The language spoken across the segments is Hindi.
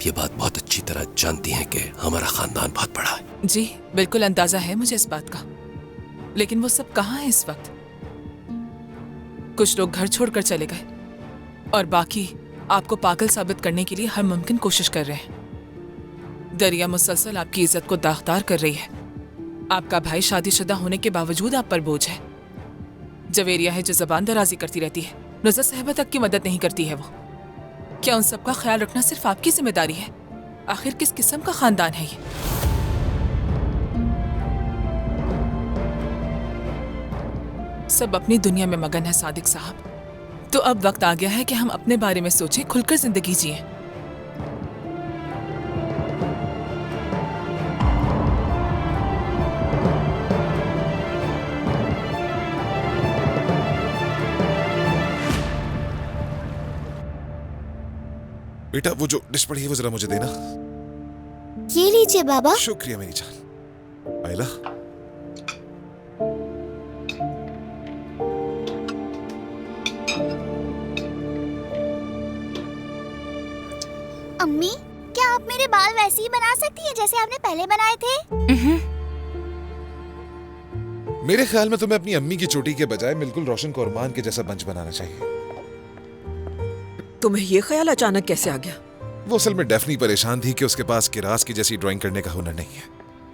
ये बात बहुत अच्छी तरह जानती हैं कि हमारा खानदान बहुत बड़ा है। जी बिल्कुल अंदाजा है मुझे इस बात का, लेकिन वो सब कहाँ है इस वक्त? कुछ लोग घर छोड़कर चले गए और बाकी आपको पागल साबित करने के लिए हर मुमकिन कोशिश कर रहे हैं। दरिया मुसलसल आपकी इज्जत को दागदार कर रही है। आपका भाई शादीशुदा होने के बावजूद आप पर बोझ है। जवेरिया है जो जबान दराजी करती रहती है, नुज़रत साहिबा तक की मदद नहीं करती है। वो क्या उन सबका ख्याल रखना सिर्फ आपकी जिम्मेदारी है? आखिर किस किस्म का खानदान है ये? सब अपनी दुनिया में मगन है सादिक साहब। तो अब वक्त आ गया है कि हम अपने बारे में सोचें, खुलकर जिंदगी जिएं। बेटा वो जो डिश पड़ी है वो जरा मुझे देना। ये लीजिए बाबा। शुक्रिया मेरी जान। आयला अम्मी, क्या आप मेरे बाल वैसे ही बना सकती हैं जैसे आपने पहले बनाए थे? मेरे ख्याल में तुम्हें अपनी अम्मी की चोटी के बजाय बिल्कुल रोशन कोरमान के जैसा बंच बनाना चाहिए। तुम्हें ये ख्याल अचानक कैसे आ गया? वो असल में डेफनी परेशान थी कि उसके पास किरास की जैसी ड्राइंग करने का हुनर नहीं है।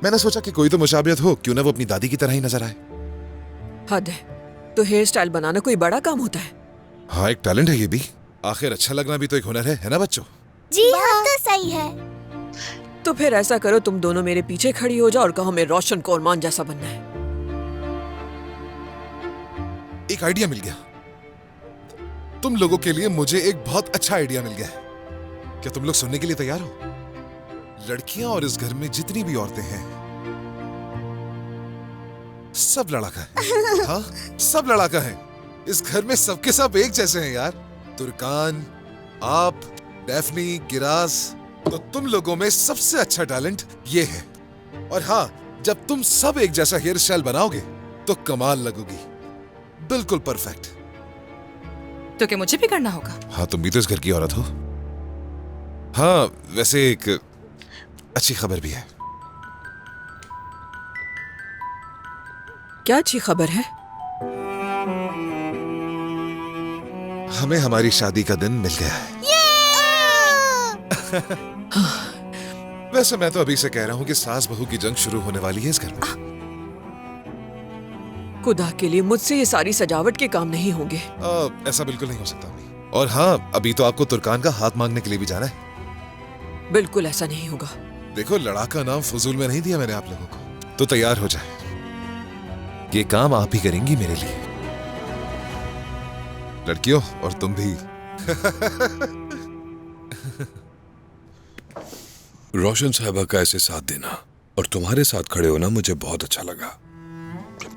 मैंने सोचा कि कोई तो मुशाबियत हो, क्यों ना वो अपनी दादी की तरह ही नजर आए। हद है, तो हेयर स्टाइल बनाना कोई बड़ा काम होता है? हाँ एक टैलेंट है ये भी। आखिर अच्छा लगना भी तो एक हुनर है ना बच्चों? जी हाँ, तो सही है। तो फिर ऐसा करो, तुम दोनों मेरे पीछे खड़ी हो जाओ और कहो हमें रोशन कोरमान जैसा बनना है। एक आइडिया मिल गया। तुम लोगों के लिए मुझे एक बहुत अच्छा आइडिया मिल गया है। क्या तुम लोग सुनने के लिए तैयार हो? लड़कियां और इस घर में जितनी भी औरतें हैं सब लड़ाका है। हाँ सब लड़ाका है। इस घर में सबके सब एक जैसे हैं यार। तुर्कान, आप, डेफनी, गिरास, तो तुम लोगों में सबसे अच्छा टैलेंट ये है। और हाँ, जब तुम सब एक जैसा हेयर स्टाइल बनाओगे तो कमाल लगोगी, बिल्कुल परफेक्ट। तो क्या मुझे भी करना होगा? हाँ तुम भी तो इस घर की औरत हो। हाँ वैसे एक अच्छी खबर भी है। क्या अच्छी खबर है? हमें हमारी शादी का दिन मिल गया है। वैसे मैं तो अभी से कह रहा हूँ कि सास बहू की जंग शुरू होने वाली है इस घर में। खुदा के लिए मुझसे ये सारी सजावट के काम नहीं होंगे। ऐसा बिल्कुल नहीं हो सकता अभी। और हाँ अभी तो आपको तुर्कान का हाथ मांगने के लिए भी जाना है। बिल्कुल ऐसा नहीं होगा। देखो लड़ाका नाम फजूल में नहीं दिया मैंने आप लोगों को। तो तैयार हो जाए, ये काम आप ही करेंगी मेरे लिए। लड़कियों और तुम भी। रोशन साहबा का ऐसे साथ देना और तुम्हारे साथ खड़े होना मुझे बहुत अच्छा लगा।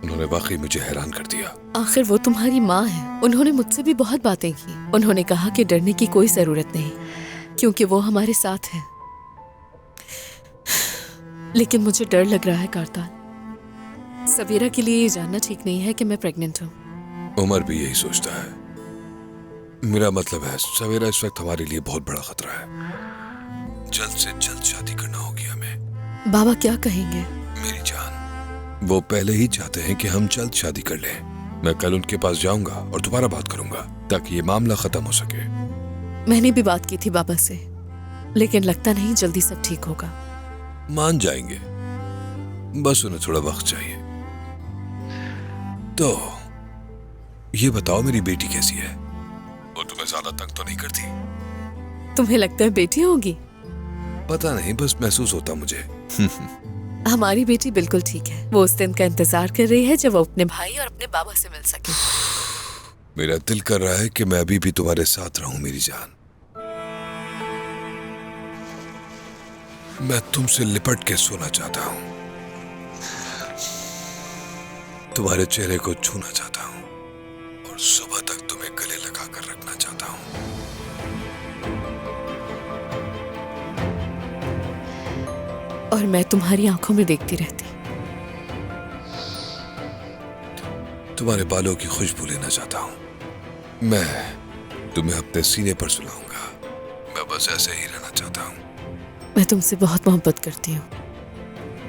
उन्होंने वाकई मुझे हैरान कर दिया। आखिर वो तुम्हारी माँ है। उन्होंने मुझसे भी बहुत बातें की। उन्होंने कहा कि डरने की कोई जरूरत नहीं क्योंकि वो हमारे साथ है। लेकिन मुझे डर लग रहा है कारतान। सवेरा के लिए ये जानना ठीक नहीं है कि मैं प्रेग्नेंट हूँ। उमर भी यही सोचता है। मेरा मतलब है सवेरा इस वक्त हमारे लिए बहुत बड़ा खतरा है। जल्द से जल्द शादी करना होगी हमें। बाबा क्या कहेंगे? मेरी जान, वो पहले ही चाहते हैं कि हम जल्द शादी कर लें। मैं कल उनके पास जाऊंगा और दोबारा बात करूंगा ताकि ये मामला खत्म हो सके। मैंने भी बात की थी बाबा से, लेकिन लगता नहीं जल्दी सब ठीक होगा। मान जाएंगे, बस उन्हें थोड़ा वक्त चाहिए। तो ये बताओ मेरी बेटी कैसी है? वो तुम्हें ज्यादा तंग तो नहीं करती? तुम्हें लगता है बेटी होगी? पता नहीं, बस महसूस होता मुझे। हमारी बेटी बिल्कुल ठीक है। वो उस दिन का इंतजार कर रही है जब वो अपने भाई और अपने बाबा से मिल सके। मेरा दिल कर रहा है कि मैं अभी भी तुम्हारे साथ रहूं मेरी जान। मैं तुमसे लिपट के सोना चाहता हूं, तुम्हारे चेहरे को छूना चाहता हूं और सुबह तक तुम्हें गले लगा कर रखना चाहता हूं। और मैं तुम्हारी आंखों में देखती रहती। तुम्हारे बालों की खुशबू लेना चाहता हूं। मैं तुम्हें अपने सीने पर सुलाऊंगा। मैं बस ऐसे ही रहना चाहता हूं। मैं तुमसे बहुत मोहब्बत करती हूँ।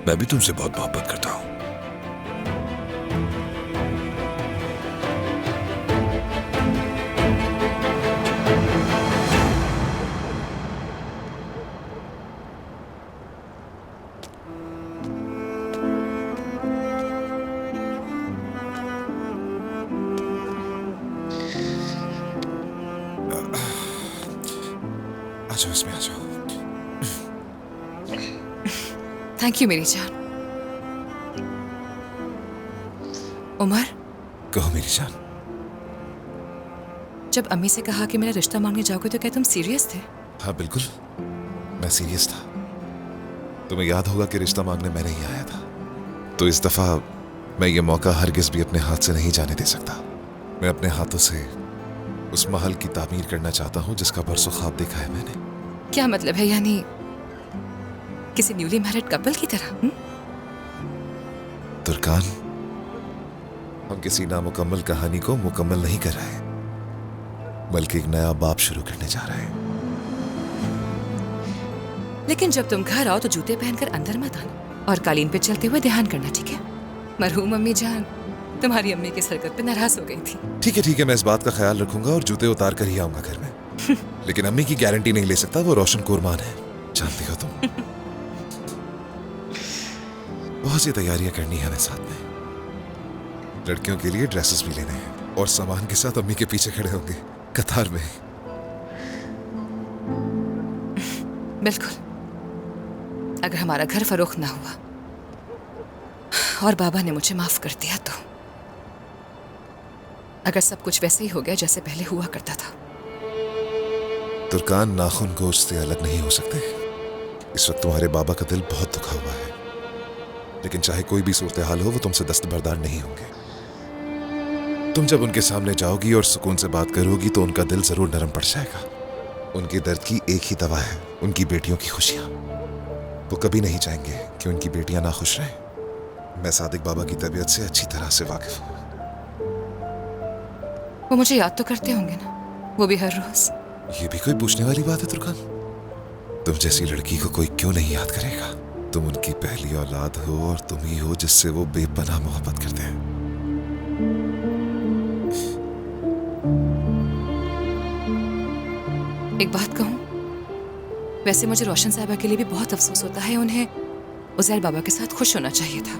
मैं भी तुमसे बहुत मोहब्बत करता हूँ। आ जाओ, इसमें आ जाओ। थैंक यू मेरी जान। उमर, कहो मेरी जान। जब अम्मी से कहा कि मेरा रिश्ता मांगने जाओगे तो क्या तुम सीरियस थे? हाँ बिल्कुल, मैं सीरियस था। तुम्हें याद होगा कि रिश्ता मांगने मैं नहीं आया था, तो इस दफा मैं ये मौका हरगिज भी अपने हाथ से नहीं जाने दे सकता। मैं अपने हाथों से उस महल की तामीर करना चाहता हूँ जिसका परसों ख्वाब देखा है मैंने। क्या मतलब है, यानी किसी न्यूली मैरिड कपल की तरह? तुर्कान, हम किसी नामुकम्मल कहानी को मुकम्मल नहीं कर रहे, बल्कि एक नया बाब शुरू करने जा रहे हैं। लेकिन जब तुम घर आओ तो जूते पहनकर अंदर मत आना और कालीन पे चलते हुए ध्यान करना, ठीक है? मरहूम अम्मी जान तुम्हारी अम्मी की हरकत पे नाराज हो गई थी। ठीक है, मैं इस बात का ख्याल रखूंगा और जूते उतार कर ही आऊंगा घर में। लेकिन अम्मी की गारंटी नहीं ले सकता, वो रोशन कोरमान है, जानती हो तुम। बहुत सी तैयारियां करनी है हमें साथ में। लड़कियों के लिए ड्रेसेस भी लेने हैं और सामान के साथ अम्मी के पीछे खड़े होंगे कतार में। बिल्कुल, अगर हमारा घर फरोख्त ना हुआ और बाबा ने मुझे माफ कर दिया तो, अगर सब कुछ वैसे ही हो गया जैसे पहले हुआ करता था। तुर्कान, नाखून गोश्त से अलग नहीं हो सकते। इस वक्त तुम्हारे बाबा का दिल बहुत दुखा हुआ है, लेकिन चाहे कोई भी सूरत हाल हो वो तुमसे दस्तबरदार नहीं होंगे। तुम जब उनके सामने जाओगी और सुकून से बात करोगी तो उनका दिल जरूर नरम पड़ जाएगा। उनके दर्द की एक ही दवा है, उनकी बेटियों की खुशियां। वो कभी नहीं चाहेंगे कि उनकी बेटियां ना खुश रहें। मैं सादिक बाबा की तबीयत से अच्छी तरह से वाकिफ हूँ। वो मुझे याद तो करते होंगे ना, वो भी हर रोज। ये भी कोई पूछने वाली बात है तुर्कान? तुम जैसी लड़की को कोई क्यों नहीं याद करेगा? तुम उनकी पहली औलाद हो और तुम ही हो जिससे वो बेपनाह मोहब्बत करते हैं। एक बात कहूं, वैसे मुझे रोशन साहिबा के लिए भी बहुत अफसोस होता है। उन्हें उजैर बाबा के साथ खुश होना चाहिए था।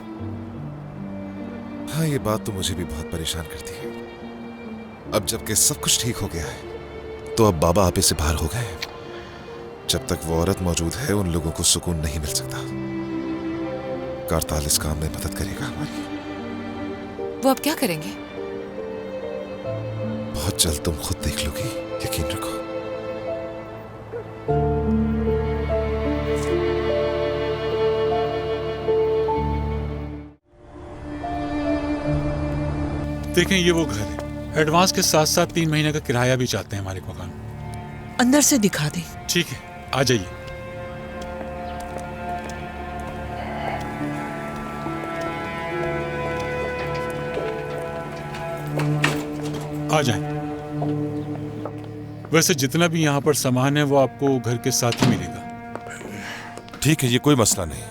हाँ, ये बात तो मुझे भी बहुत परेशान करती है। अब जबकि सब कुछ ठीक हो गया है तो अब बाबा आपे से बाहर हो गए हैं। जब तक वो औरत मौजूद है उन लोगों को सुकून नहीं मिल सकता। कारताल इस काम में मदद करेगा हमारी। वो अब क्या करेंगे? बहुत जल्द तुम खुद देख लोगी, यकीन रखो। देखें, ये वो घर है। एडवांस के साथ साथ 3 महीने का किराया भी चाहते हैं मालिक मकान। अंदर से दिखा दें। ठीक है, आ जाइए। आ जाएं। वैसे जितना भी यहाँ पर सामान है वो आपको घर के साथ ही मिलेगा। ठीक है, ये कोई मसला नहीं।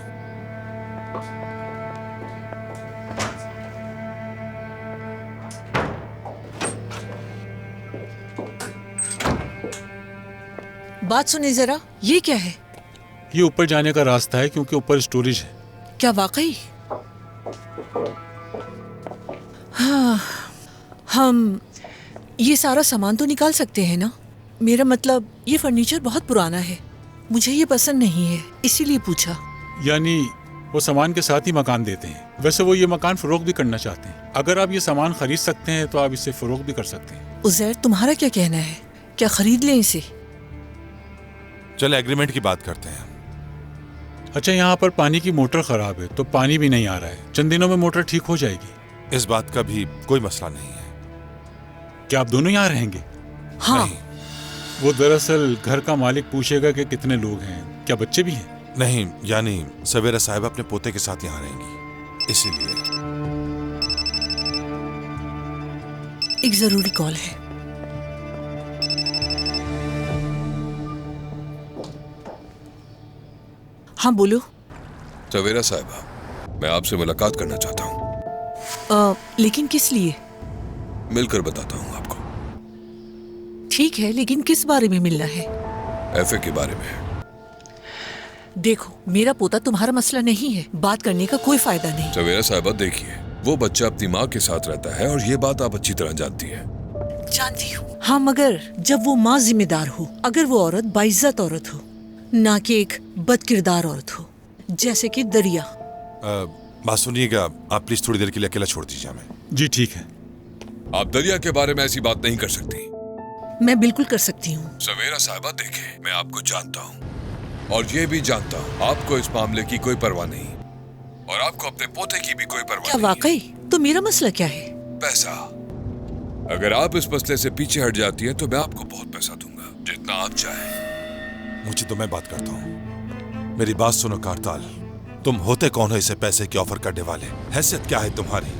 बात सुनिए जरा, ये क्या है? ये ऊपर जाने का रास्ता है क्योंकि ऊपर स्टोरेज है। क्या वाकई? हाँ, हम ये सारा सामान तो निकाल सकते हैं ना? मेरा मतलब ये फर्नीचर बहुत पुराना है, मुझे ये पसंद नहीं है, इसीलिए पूछा। यानी वो सामान के साथ ही मकान देते हैं। वैसे वो ये मकान फरोख्त भी करना चाहते हैं। अगर आप ये सामान खरीद सकते हैं तो आप इसे फरोख्त भी कर सकते हैं। उजैर, तुम्हारा क्या कहना है? क्या खरीद लें इसे? चले एग्रीमेंट की बात करते हैं। अच्छा, यहाँ पर पानी की मोटर खराब है तो पानी भी नहीं आ रहा है। चंद दिनों में मोटर ठीक हो जाएगी। इस बात का भी कोई मसला नहीं है। क्या आप दोनों यहाँ रहेंगे? हाँ। नहीं, वो दरअसल घर का मालिक पूछेगा कि कितने लोग हैं, क्या बच्चे भी हैं? नहीं, यानी सवेरा साहब अपने पोते के साथ यहाँ रहेंगी, इसीलिए। एक जरूरी कॉल है। हाँ बोलो। सवेरा साहिबा, मैं आपसे मुलाकात करना चाहता हूँ। लेकिन किस लिए? मिलकर बताता हूँ आपको। ठीक है, लेकिन किस बारे में मिलना है? एफए के बारे में। देखो, मेरा पोता तुम्हारा मसला नहीं है, बात करने का कोई फायदा नहीं। सवेरा साहिबा देखिए, वो बच्चा अपनी माँ के साथ रहता है और ये बात आप अच्छी तरह जानती हैं। जानती हूँ। हाँ, मगर जब वो माँ जिम्मेदार हो, अगर वो औरत बाइज्जत औरत हो, ना कि एक बदकिरदार औरत हो, जैसे कि दरिया। बात सुनिएगा, आप प्लीज थोड़ी देर के लिए अकेला छोड़ दीजिए हमें। जी ठीक है। आप दरिया के बारे में ऐसी बात नहीं कर सकती। मैं बिल्कुल कर सकती हूँ। सवेरा साहिबा देखे, मैं आपको जानता हूँ और ये भी जानता हूँ आपको इस मामले की कोई परवाह नहीं और आपको अपने पोते की भी कोई परवाह क्या नहीं। वाकई? तो मेरा मसला क्या है? पैसा। अगर आप इस मसले से पीछे हट जाती हैं तो मैं आपको बहुत पैसा दूंगा, जितना आप चाहें। मुझे तो मैं बात करता हूँ। मेरी बात सुनो कारताल, तुम होते कौन हो इसे पैसे की ऑफर करने वाले? हैसियत क्या है तुम्हारी?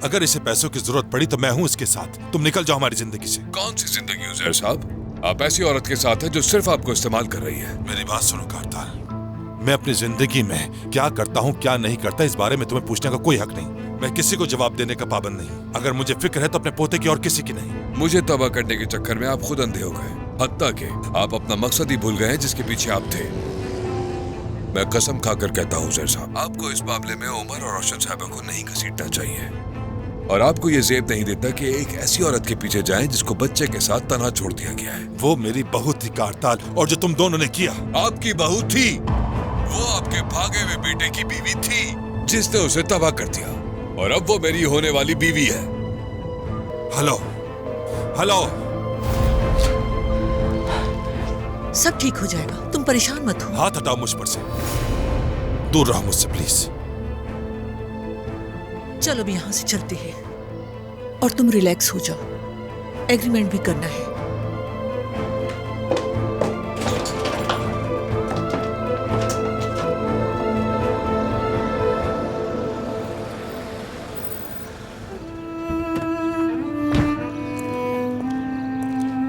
अगर इसे पैसों की जरूरत पड़ी तो मैं हूँ इसके साथ। तुम निकल जाओ हमारी जिंदगी से। कौन सी जिंदगी उजैर साहब? आप ऐसी औरत के साथ हैं जो सिर्फ आपको इस्तेमाल कर रही है। मेरी बात सुनो कारताल, मैं अपनी जिंदगी में क्या करता हूँ क्या नहीं करता इस बारे में तुम्हें पूछने का कोई हक नहीं। मैं किसी को जवाब देने का पाबंद नहीं। अगर मुझे फिक्र है तो अपने पोते की और किसी की नहीं। मुझे तबाह करने के चक्कर में आप खुद अंधे हो गए, हत्ता के आप अपना मकसद ही भूल गए हैं जिसके पीछे आप थे। मैं कसम खाकर कहता हूँ उजैर साहब, आपको इस मामले में उमर और रोशन साहबा को नहीं घसीटना चाहिए और आपको ये जेब नहीं देता कि एक ऐसी औरत के पीछे जाएं जिसको बच्चे के साथ तनहा छोड़ दिया गया है। वो मेरी बहू थी कारताल, और जो तुम दोनों ने किया। आपकी बहू थी, वो आपके भागे हुए बेटे की बीवी थी जिसने उसे तबाह कर दिया और अब वो मेरी होने वाली बीवी है। हेलो हेलो, सब ठीक हो जाएगा, तुम परेशान मत हो। हाथ हटाओ मुझ पर से, दूर रहो मुझसे प्लीज। चलो भी यहाँ से चलते हैं और तुम रिलैक्स हो जाओ, एग्रीमेंट भी करना है।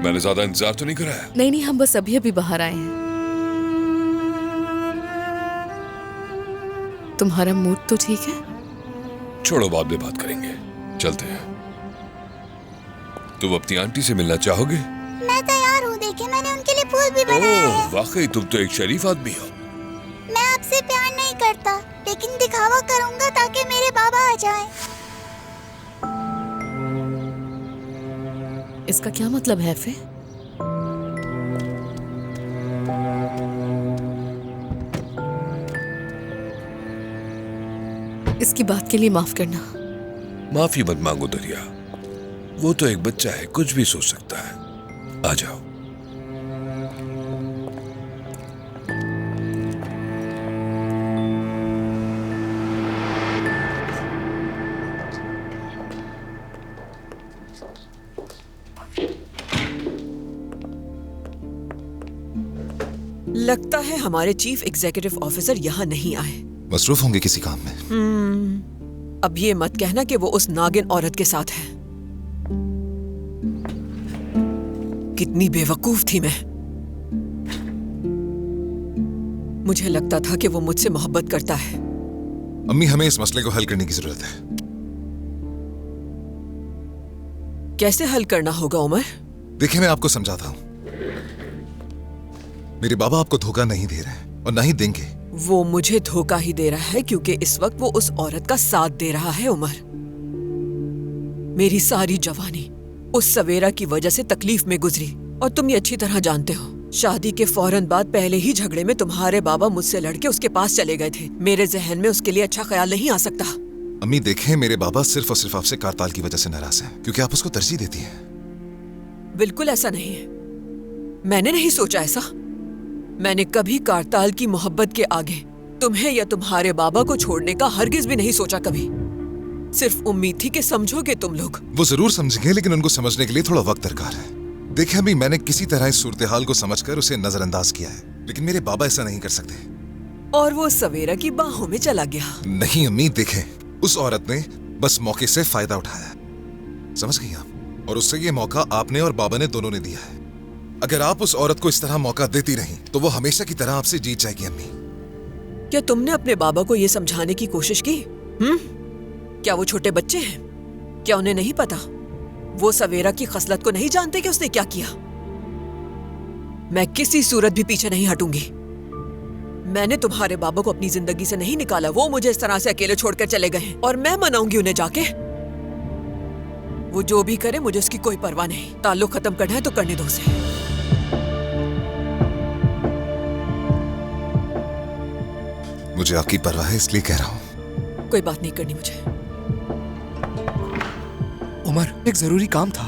मैंने ज्यादा इंतजार तो नहीं कराया? नहीं नहीं, हम बस अभी अभी बाहर आए हैं। तुम्हारा मूड तो ठीक है? छोड़ो, बाद में बात करेंगे, चलते हैं। तुम अपनी आंटी से मिलना चाहोगे? मैं तैयार हूँ, देखिए मैंने उनके लिए फूल भी बनाया है। वाकई तुम तो एक शरीफ आदमी हो। मैं आपसे प्यार नहीं करता, लेकिन दिखावा करूँगा ताकि मेरे बाबा आ जाएं। इसका क्या मतलब है फे? इसकी बात के लिए माफ करना। माफी मत मांगो दरिया, वो तो एक बच्चा है, कुछ भी सोच सकता है। आ जाओ। लगता है हमारे चीफ एग्जीक्यूटिव ऑफिसर यहाँ नहीं आए। मसरूफ होंगे किसी काम में। अब ये मत कहना कि वो उस नागिन औरत के साथ है। कितनी बेवकूफ थी मैं। मुझे लगता था कि वो मुझसे मोहब्बत करता है। अम्मी, हमें इस मसले को हल करने की जरूरत है। कैसे हल करना होगा उमर? देखिए, मैं आपको समझाता हूँ। मेरे बाबा आपको धोखा नहीं दे रहे और ना ही देंगे। वो मुझे धोखा ही दे रहा है क्योंकि इस वक्त वो उस औरत का साथ दे रहा है। उमर, मेरी सारी जवानी उस सवेरा की वजह से तकलीफ में गुजरी और तुम ये अच्छी तरह जानते हो। शादी के फौरन बाद पहले ही झगड़े में तुम्हारे बाबा मुझसे लड़के उसके पास चले गए थे। मेरे जहन में उसके लिए अच्छा ख्याल नहीं आ सकता। अम्मी देखें, मेरे बाबा सिर्फ और सिर्फ आपसे कारताल की वजह से नाराज हैं क्योंकि आप उसको तरजीह देती हैं। बिल्कुल ऐसा नहीं है। मैंने नहीं सोचा ऐसा। मैंने कभी कारताल की मोहब्बत के आगे तुम्हें या तुम्हारे बाबा को छोड़ने का हरगिज भी नहीं सोचा कभी। सिर्फ उम्मीद थी कि समझोगे तुम लोग। वो जरूर समझेंगे, लेकिन उनको समझने के लिए थोड़ा वक्त दरकार है। देखिए अम्मी, मैंने किसी तरह इस सूरत हाल को समझकर उसे नजरअंदाज किया है, लेकिन मेरे बाबा ऐसा नहीं कर सकते। और वो सवेरा की बाहों में चला गया। नहीं अम्मी, देखें, उस औरत ने बस मौके से फायदा उठाया, समझ गई आप? और उससे ये मौका आपने और बाबा ने दोनों ने दिया है। अगर आप उस औरत को इस तरह मौका देती रही तो वो हमेशा की तरह आपसे जीत जाएगी। अम्मी, क्या तुमने अपने बाबा को ये समझाने की कोशिश की? क्या वो छोटे बच्चे हैं? क्या उन्हें नहीं पता? वो सवेरा की खसलत को नहीं जानते कि उसने क्या किया? मैं किसी सूरत भी पीछे नहीं हटूंगी। मैंने तुम्हारे बाबा को अपनी जिंदगी से नहीं निकाला, वो मुझे इस तरह से अकेले छोड़कर चले गए हैं और मैं मनाऊंगी उन्हें जाके। वो जो भी करे मुझे उसकी कोई परवाह नहीं। ताल्लुक खत्म करना है तो करने दो उसे। मुझे आपकी परवाह है इसलिए कह रहा हूं। कोई बात नहीं करनी मुझे। उमर, एक जरूरी काम था।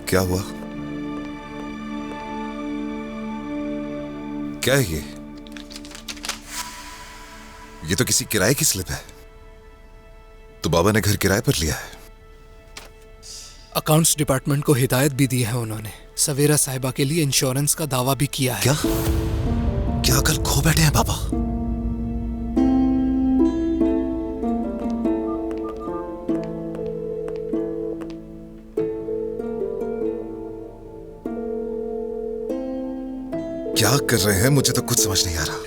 क्या हुआ? क्या है ये? ये तो किसी किराए की स्लिप है। तो बाबा ने घर किराए पर लिया है। अकाउंट्स डिपार्टमेंट को हिदायत भी दी है उन्होंने। सवेरा साहिबा के लिए इंश्योरेंस का दावा भी किया है। क्या? क्या कल खो बैठे हैं बाबा? क्या कर रहे हैं? मुझे तो कुछ समझ नहीं आ रहा।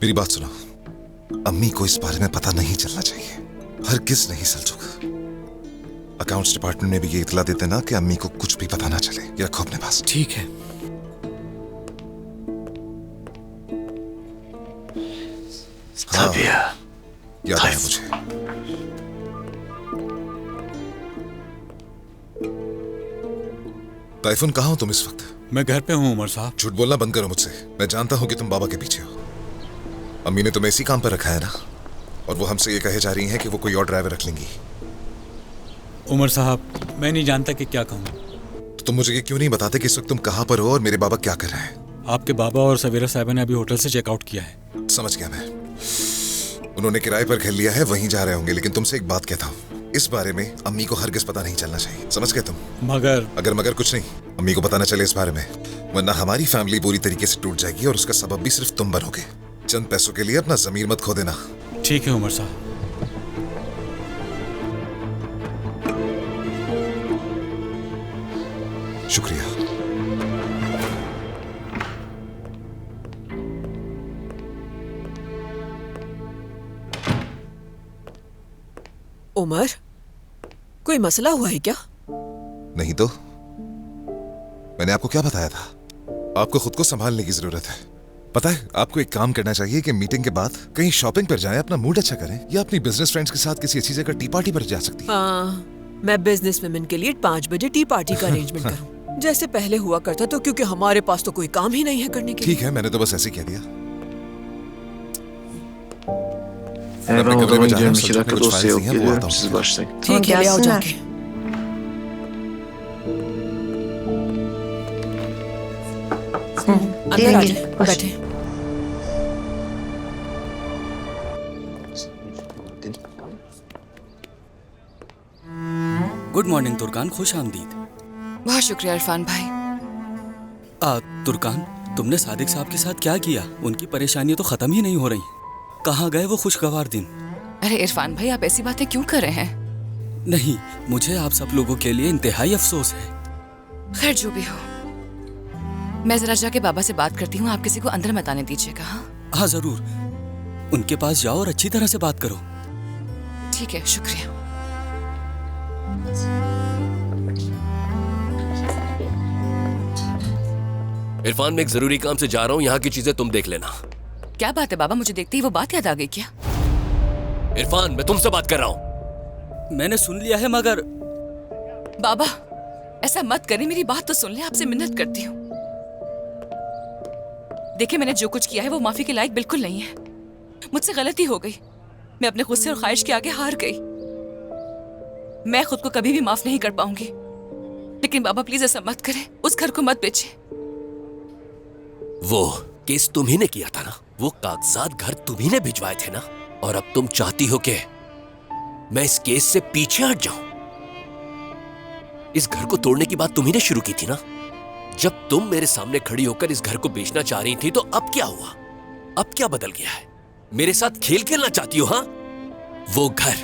मेरी बात सुनो, अम्मी को इस बारे में पता नहीं चलना चाहिए। हरगिज़ नहीं सल्चुक। अकाउंट्स डिपार्टमेंट में भी ये इतला देते ना कि अम्मी को कुछ भी पता ना चले। ये रखो अपने पास। ठीक है। हाँ, याद आया मुझे। ताइफून, कहाँ हो तुम इस वक्त? मैं घर पे हूँ उमर साहब। झूठ बोलना बंद करो मुझसे। मैं जानता हूँ कि तुम बाबा के पीछे हो। अम्मी ने तुम्हें इसी काम पर रखा है ना, और वो हमसे ये कहे जा रही हैं कि वो कोई और ड्राइवर रख लेंगी। उमर साहब, मैं नहीं जानता कि क्या कहूँ। तो तुम मुझे ये क्यों नहीं बताते कि इस वक्त तुम कहाँ पर हो और मेरे बाबा क्या कर रहे हैं? आपके बाबा और सवेरा साहिबा ने अभी होटल से चेकआउट किया है। समझ गया मैं। उन्होंने किराए पर घर लिया है, वहीं जा रहे होंगे। लेकिन तुमसे एक बात कहता हूँ, इस बारे में अम्मी को हरगिज़ पता नहीं चलना चाहिए। समझ गए तुम? मगर कुछ नहीं, अम्मी को पता न चले इस बारे में, वरना हमारी फैमिली पूरी तरीके से टूट जाएगी और उसका सबब भी सिर्फ तुम बनोगे। चंद पैसों के लिए अपना ज़मीर मत खो देना। ठीक है उमर साहब। शुक्रिया। उमर, कोई मसला हुआ है क्या? नहीं तो मैंने आपको क्या बताया था? आपको खुद को संभालने की जरूरत है। पता है, आपको एक काम करना चाहिए कि मीटिंग के बाद कहीं शॉपिंग पर जाएं, अपना मूड अच्छा करें, या अपनी बिजनेस फ्रेंड्स के साथ किसी अच्छी जगह टी पार्टी पर जा सकती हैं। हाँ, मैं बिजनेस वुमेन के लिए 5 बजे टी पार्टी का अरेंजमेंट करूं, जैसे पहले हुआ करता था, क्योंकि हमारे पास तो कोई काम ही नहीं है करने के लिए। ठीक है, मैंने तो बस ऐसे ही कह दिया। Ben odama gidiyorum, 2 dakika dosya yok, geliyorum, siz başlayın. ठीक है, ले आओ जाके। अंदर आ जाए, बैठे। गुड मॉर्निंग तुर्कान, खुश आमदीद। बहुत शुक्रिया इरफान भाई। तुर्कान, तुमने सादिक साहब के साथ क्या किया? उनकी परेशानियां तो खत्म ही नहीं हो रही। कहाँ गए वो खुशगवार दिन? अरे इरफान भाई, आप ऐसी बातें क्यों कर रहे हैं? नहीं, मुझे आप सब लोगों के लिए इंतहाई अफसोस है। खैर जो भी हो, मैं जरा जाके बाबा से बात करती हूँ। आप किसी को अंदर मत आने दीजिएगा। हाँ जरूर, उनके पास जाओ और अच्छी तरह से बात करो। ठीक है, शुक्रिया। इरफान, मैं एक जरूरी काम से जा रहा हूँ, यहाँ की चीजें तुम देख लेना। क्या बात है बाबा, मुझे देखते ही वो बात याद आ गई क्या? इरफान, मैं तुमसे बात कर रहा हूँ। मैंने सुन लिया है, मगर बाबा ऐसा मत करें, मेरी बात तो सुन ले, आपसे मिन्नत करती हूँ। देखिए, मैंने जो कुछ किया है वो माफी के लायक बिल्कुल नहीं है। मुझसे गलती हो गई, मैं अपने गुस्से और ख्वाहिश के आगे हार गई। मैं खुद को कभी भी माफ नहीं कर पाऊंगी। लेकिन बाबा प्लीज ऐसा मत करें, उस घर को मत बेचें। वो केस तुम्ही ने किया था ना, वो कागजात घर तुम्ही ने भिजवाए थे ना, और अब तुम चाहती हो कि मैं इस केस से पीछे हट जाऊं। इस घर को तोड़ने की बात तुम्ही ने शुरू की थी ना, जब तुम मेरे सामने खड़ी होकर इस घर को बेचना चाह रही थी। तो अब क्या हुआ? अब क्या बदल गया है? मेरे साथ खेल खेलना चाहती हो? हाँ, वो घर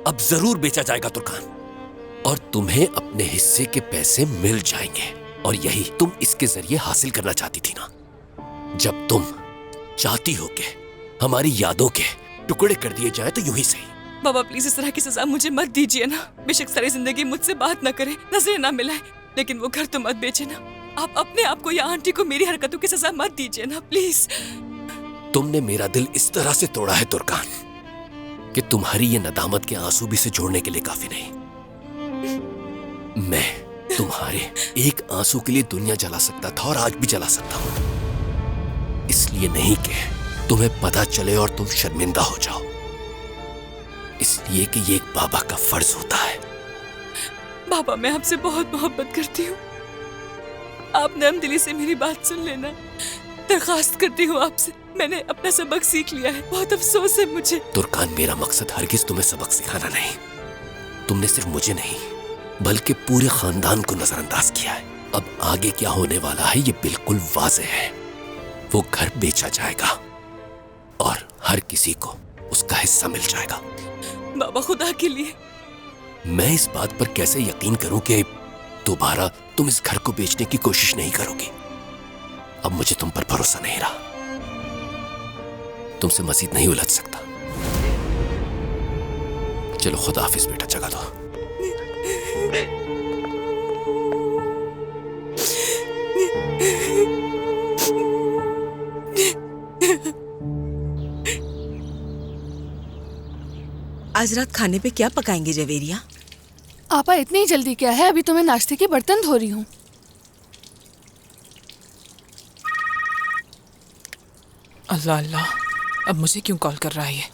अब जरूर बेचा जाएगा तुर्कान, और तुम्हें अपने हिस्से के पैसे मिल जाएंगे। और यही तुम इसके जरिए हासिल करना चाहती थी ना। जब तुम चाहती हो कि हमारी यादों के टुकड़े कर दिए जाए तो यूं ही सही। बाबा प्लीज इस तरह की सजा मुझे मत दीजिए ना। बेशक सारी जिंदगी मुझसे बात ना करे, नजरें ना मिलाए, लेकिन वो घर तो मत बेचे ना। आप अपने आप को या आंटी को मेरी हरकतों की सजा मत दीजिए ना प्लीज। तुमने मेरा दिल इस तरह से तोड़ा है तुर्कान कि तुम्हारी ये नदामत के आंसू भी से जोड़ने के लिए काफी नहीं। मैं तुम्हारे एक आंसू के लिए दुनिया जला सकता था और आज भी जला सकता हूं। इसलिए नहीं कि तुम्हें पता चले और तुम शर्मिंदा हो जाओ, इसलिए कि ये एक बाबा का फर्ज होता है। बाबा मैं आपसे बहुत मोहब्बत करती हूँ, आप नरम दिली से मेरी बात सुन लेना। दरखास्त करती हूँ आपसे, मैंने अपना सबक सीख लिया है, बहुत अफसोस है मुझे। तुर्कान मेरा मकसद हरगिज तुम्हें सबक सिखाना नहीं। तुमने सिर्फ मुझे नहीं बल्कि पूरे खानदान को नजरअंदाज किया है। अब आगे क्या होने वाला है ये बिल्कुल वाज़ेह है। वो घर बेचा जाएगा और हर किसी को उसका हिस्सा मिल जाएगा। बाबा खुदा के लिए मैं इस बात पर कैसे यकीन करूं कि दोबारा तुम इस घर को बेचने की कोशिश नहीं करोगी। अब मुझे तुम पर भरोसा नहीं रहा, तुमसे मजीद नहीं उलझ सकता। चलो खुदा हाफिज बेटा, जगा दो। आज रात खाने पे क्या पकाएंगे जवेरिया? आपा इतनी जल्दी क्या है, अभी तो मैं नाश्ते के बर्तन धो रही हूँ। अल्लाह अल्लाह, अब मुझे क्यों कॉल कर रहा है ये?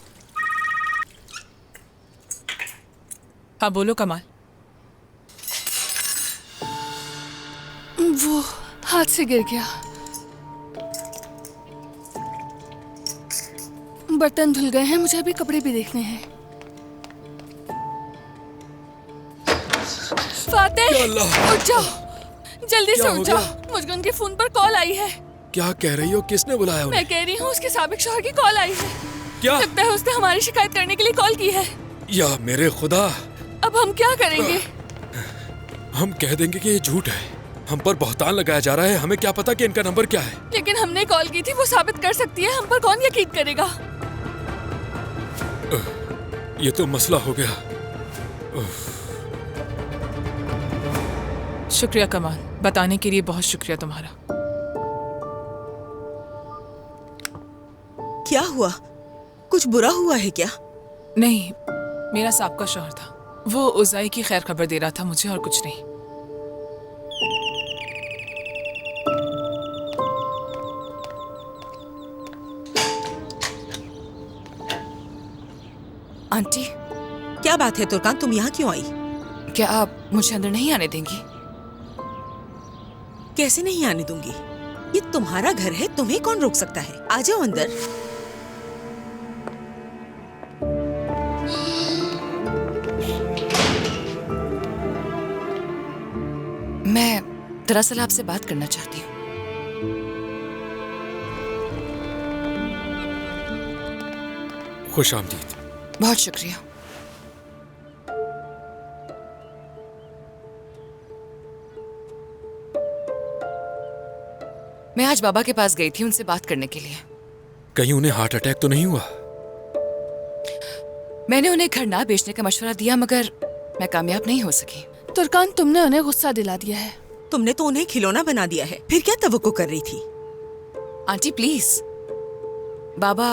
हाँ बोलो कमाल। वो हाथ से गिर गया। बर्तन धुल गए हैं, मुझे अभी कपड़े भी देखने हैं। फातेह, उठ जाओ, जल्दी से उठ जाओ। मुझे उनके फोन पर कॉल आई है। क्या कह रही हो? किसने बुलाया उन्हें? मैं कह रही हूँ उसके साबिक शौहर की कॉल आई है। क्या? लगता है उसने हमारी शिकायत करने के लिए कॉल की है। या मेरे खुदा, अब हम क्या करेंगे? हम कह देंगे कि ये झूठ है, हम पर बहतान लगाया जा रहा है। हमें क्या पता कि इनका नंबर क्या है। लेकिन हमने कॉल की थी, वो साबित कर सकती है। हम पर कौन यकीन करेगा? ये तो मसला हो गया। शुक्रिया कमाल, बताने के लिए बहुत शुक्रिया तुम्हारा। क्या हुआ? कुछ बुरा हुआ है क्या? नहीं, मेरा साबका शौहर था, वो उज़ाई की खैर खबर दे रहा था मुझे, और कुछ नहीं। आंटी, क्या बात है तुर्कान, तुम यहाँ क्यों आई? क्या आप मुझे अंदर नहीं आने देंगी? कैसे नहीं आने दूंगी? ये तुम्हारा घर है, तुम्हें कौन रोक सकता है? आ जाओ अंदर। मैं दरअसल आपसे बात करना चाहती हूँ। खुश आमदीद। बहुत शुक्रिया। मैं आज बाबा के पास गई थी उनसे बात करने के लिए। कहीं उन्हें हार्ट अटैक तो नहीं हुआ? मैंने उन्हें घर ना बेचने का मशवरा दिया, मगर मैं कामयाब नहीं हो सकी। तुर्कान, तुमने उन्हें गुस्सा दिला दिया है। तुमने तो उन्हें खिलौना बना दिया है, फिर क्या तवक्को कर रही थी? आंटी प्लीज, बाबा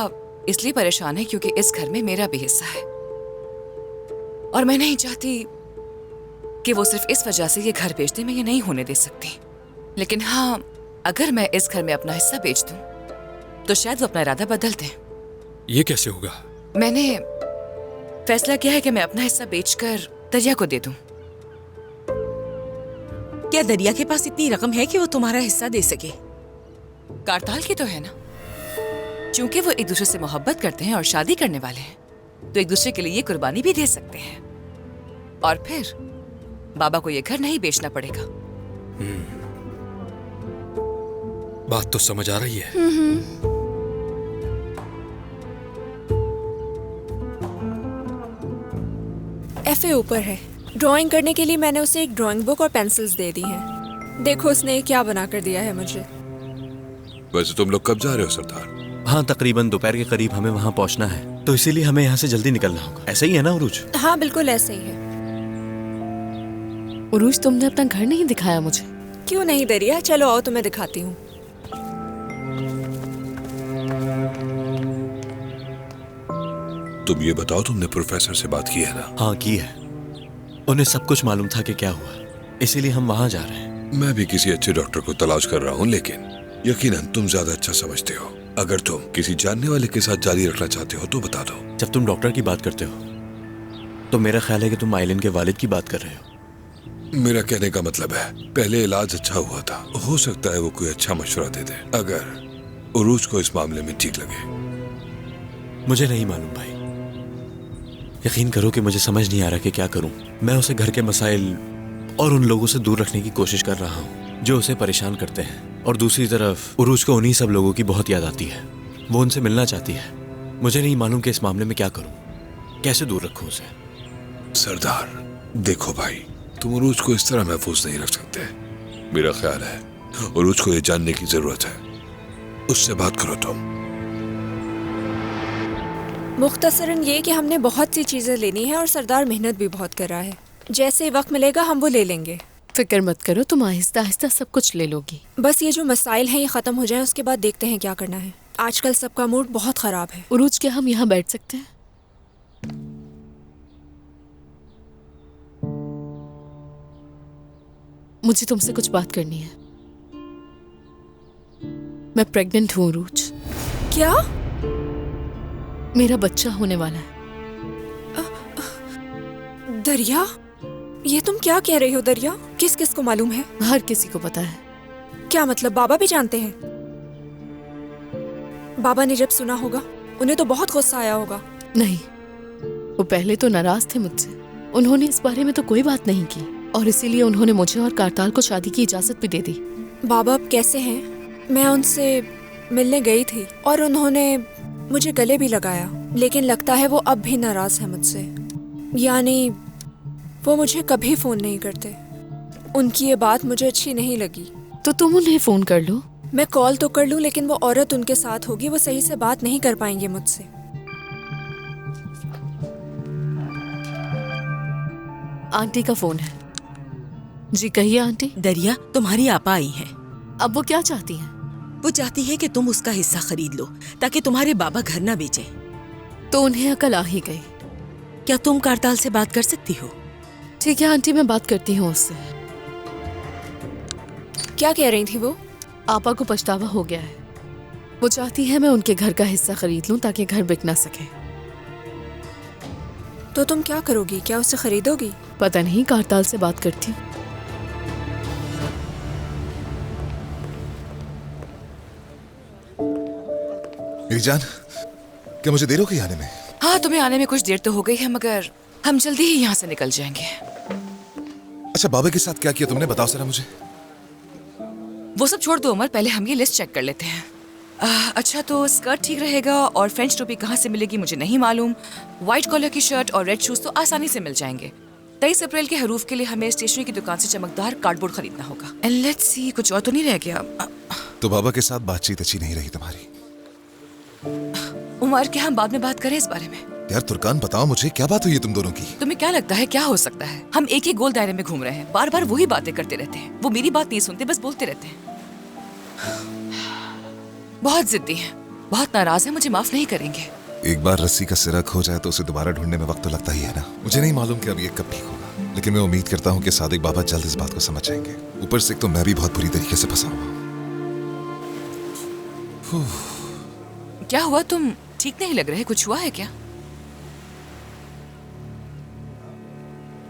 इसलिए परेशान है क्योंकि इस घर में मेरा भी हिस्सा है, और मैं नहीं चाहती कि वो सिर्फ इस वजह से ये घर बेच दे। मैं ये नहीं होने दे सकती। लेकिन हाँ, अगर मैं इस घर में अपना हिस्सा बेच दूं तो शायद वो अपना इरादा बदल दें। ये कैसे होगा? मैंने फैसला किया है कि मैं अपना हिस्सा बेचकर दरिया को दे दूं। क्या दरिया के पास इतनी रकम है कि वो तुम्हारा हिस्सा दे सके? कारताल की तो है ना। चूंकि वो एक दूसरे से मोहब्बत करते हैं और शादी करने वाले हैं, तो एक दूसरे के लिए ये कुर्बानी भी दे सकते हैं, और फिर बाबा को ये घर नहीं बेचना पड़ेगा। बात तो समझ आ रही है। कैफे ऊपर है। ड्राइंग करने के लिए मैंने उसे एक ड्राइंग बुक और पेंसिल्स दे दी हैं। देखो उसने क्या बना कर दिया है मुझे। वैसे तुम लोग कब जा रहे हो सरदार? हाँ, तकरीबन दोपहर के करीब हमें वहाँ पहुँचना है, तो इसीलिए हमें यहाँ से जल्दी निकलना होगा। ऐसा ही है ना उरूज? हाँ बिल्कुल ऐसे ही है। उरूज, तुमने अपना घर नहीं दिखाया मुझे। क्यों नहीं दरिया, चलो आओ तुम्हें दिखाती हूँ। तुम ये बताओ, तुमने प्रोफेसर से बात की है ना? हाँ की है, उन्हें सब कुछ मालूम था कि क्या हुआ, इसीलिए हम वहाँ जा रहे हैं। मैं भी किसी अच्छे डॉक्टर को तलाश कर रहा हूँ, लेकिन यकीनन तुम ज्यादा अच्छा समझते हो। अगर तुम किसी जानने वाले के साथ जारी रखना चाहते हो तो बता दो। जब तुम डॉक्टर की बात करते हो तो मेरा ख्याल है कि तुम आइलिन के वालिद की बात कर रहे हो। मेरा कहने का मतलब है, पहले इलाज अच्छा हुआ था, हो सकता है वो कोई अच्छा मशवरा दे दे, अगर उरूज को इस मामले में ठीक लगे। मुझे नहीं मालूम भाई, यकीन करो कि मुझे समझ नहीं आ रहा कि क्या करूं। मैं उसे घर के मसाइल और उन लोगों से दूर रखने की कोशिश कर रहा हूं जो उसे परेशान करते हैं, और दूसरी तरफ उरूज को उन्हीं सब लोगों की बहुत याद आती है। वो उनसे मिलना चाहती है। मुझे नहीं मालूम कि इस मामले में क्या करूं, कैसे दूर रखूं उसे। सरदार देखो भाई, तुम उरूज को इस तरह महफूज नहीं रख सकते। मेरा ख्याल है उरूज को ये जानने की जरूरत है, उससे बात करो तुम। मुख्तसरन ये कि हमने बहुत सी चीजें लेनी है और सरदार मेहनत भी बहुत कर रहा है। जैसे वक्त मिलेगा हम वो ले लेंगे। फिक्र मत करो, तुम आहिस्ता आहिस्ता सब कुछ ले लोगी। बस ये जो मसाइल हैं ये खत्म हो जाएं, उसके बाद देखते हैं क्या करना है। आजकल सबका मूड बहुत खराब है। उरूज, क्या हम यहाँ बैठ सकते हैं? मुझे तुमसे कुछ बात करनी है। मैं प्रेग्नेंट हूँ उरूज। क्या? मेरा बच्चा होने वाला है। दरिया, ये तुम क्या कह रही हो दरिया? किस किस को मालूम है? हर किसी को पता है। क्या मतलब, बाबा भी जानते हैं? बाबा ने जब सुना होगा उन्हें तो बहुत गुस्सा आया होगा। नहीं, वो पहले तो नाराज थे मुझसे। उन्होंने इस बारे में तो कोई बात नहीं की, और इसीलिए उन्होंने मुझे और कारताल को शादी की इजाजत भी दे दी। बाबा अब कैसे हैं? मैं उनसे मिलने गई थी और उन्होंने मुझे गले भी लगाया, लेकिन लगता है वो अब भी नाराज है मुझसे। यानी वो मुझे कभी फोन नहीं करते। उनकी ये बात मुझे अच्छी नहीं लगी। तो तुम उन्हें फोन कर लो। मैं कॉल तो कर लूं, लेकिन वो औरत उनके साथ होगी, वो सही से बात नहीं कर पाएंगे मुझसे। आंटी का फोन है। जी कहिए आंटी। दरिया, तुम्हारी आपा आई है। अब वो क्या चाहती हैं? वो चाहती है कि तुम उसका हिस्सा खरीद लो ताकि तुम्हारे बाबा घर ना बेचे। तो उन्हें अकल आ ही गई। क्या तुम कारताल से बात कर सकती हो? ठीक है आंटी, मैं बात करती हूँ उससे। क्या कह रही थी वो? आपा को पछतावा हो गया है। वो चाहती है मैं उनके घर का हिस्सा खरीद लूं ताकि घर बिक ना सके। तो तुम क्या करोगी? क्या उसे खरीदोगी? पता नहीं, कारताल से बात करती हूँ। मेरी जान, क्या मुझे देर हो गई आने में? हाँ, तुम्हें आने में कुछ देर तो हो गई है, मगर हम जल्दी ही यहाँ से निकल जाएंगे। अच्छा, बाबा के साथ क्या किया तुमने, बताओ जरा मुझे। वो सब छोड़ दो उमर, पहले हम ये लिस्ट चेक कर लेते हैं। अच्छा, तो स्कर्ट ठीक रहेगा, और फ्रेंच टोपी कहाँ से मिलेगी मुझे नहीं मालूम। व्हाइट कॉलर की शर्ट और रेड शूज तो आसानी से मिल जाएंगे। 23 अप्रैल के हरूफ के लिए हमें स्टेशनरी की दुकान से चमकदार कार्डबोर्ड खरीदना होगा। एंड लेट्स सी, कुछ और तो नहीं रह गया। तो बाबा के साथ बातचीत अच्छी नहीं रही तुम्हारी? उमर, क्या हम बाद में बात करें इस बारे में? यार तुर्कान, बताओ मुझे, क्या बात हुई है तुम दोनों की? तुम्हें क्या लगता है क्या हो सकता है? हम एक ही गोल दायरे में घूम रहे हैं, बार बार वही बातें करते रहते हैं। वो मेरी बात नहीं सुनते, बस बोलते रहते हैं। बहुत जिद्दी हैं, बहुत नाराज हैं, मुझे माफ नहीं करेंगे। एक बार रस्सी का सिरा खो जाए तो उसे दोबारा ढूंढने में वक्त तो लगता ही है ना। मुझे नहीं मालूम कि अब ये कब ठीक होगा, लेकिन मैं उम्मीद करता हूँ कि सादिक बाबा जल्द इस बात को समझ जाएंगे। ऊपर से तो मैं भी बहुत बुरी तरीके से फंसा हुआ। क्या हुआ? तुम ठीक नहीं लग रहे, कुछ हुआ है क्या?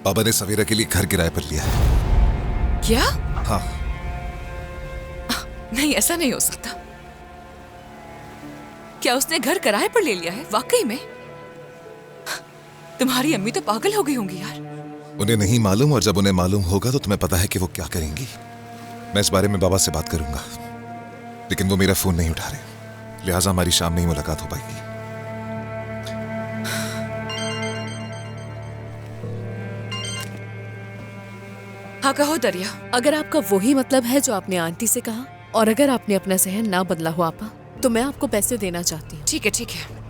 बाबा ने सवेरा के लिए घर किराए पर लिया है। क्या? हाँ। नहीं, ऐसा नहीं हो सकता। क्या उसने घर किराए पर ले लिया है? वाकई में? तुम्हारी अम्मी तो पागल हो गई होंगी यार। उन्हें नहीं मालूम, और जब उन्हें मालूम होगा तो तुम्हें पता है कि वो क्या करेंगी। मैं इस बारे में बाबा से बात करूंगा, लेकिन वो मेरा फोन नहीं उठा रहे, लिहाजा हमारी शाम में ही मुलाकात हो पाएगी। हाँ कहो दरिया। अगर आपका वही मतलब है जो आपने आंटी से कहा, और अगर आपने अपना जहन ना बदला हो आपा, तो मैं आपको पैसे देना चाहती हूँ। ठीक है ठीक है,